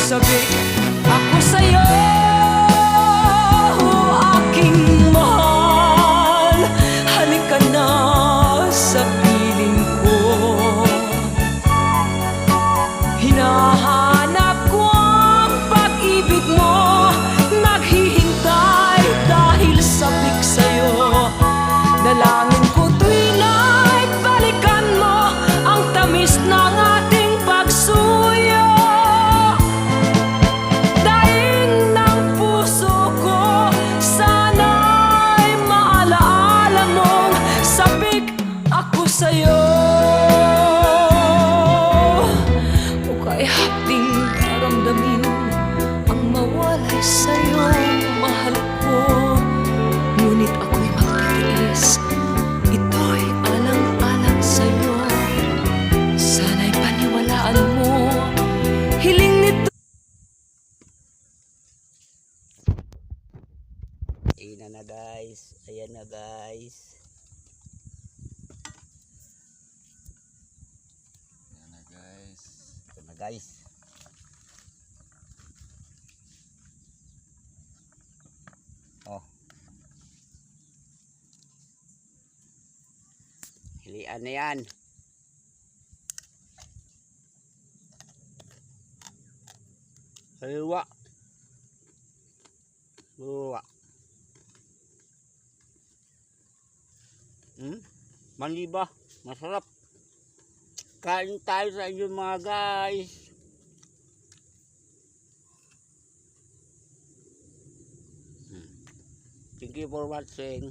sabik ako sa'yo, aking mahal. Halika na sa piling ko, hinahanap ko ang pag-ibig mo. Naghihintay dahil sabik sa'yo. Dalangin ko tuwing na'y balikan mo ang tamis ng ating pagsuyo. Daing ng puso ko, sana'y maalaala mong sabik ako sa'yo. Hukay hapting daramdamin ang mawalay sa'yo, mahal ko. Ngunit ako'y magtitiis, ito'y alang-alang sa'yo. Sana'y paniwalaan mo, hiling nito. Ayan na guys, ayan na guys. Ayan na guys. Ito na guys. Oh. Hilian na yan. Luwa. Luwa. Mali ba? Masarap. Kain tayo sa inyo mga guys. Thank you for watching.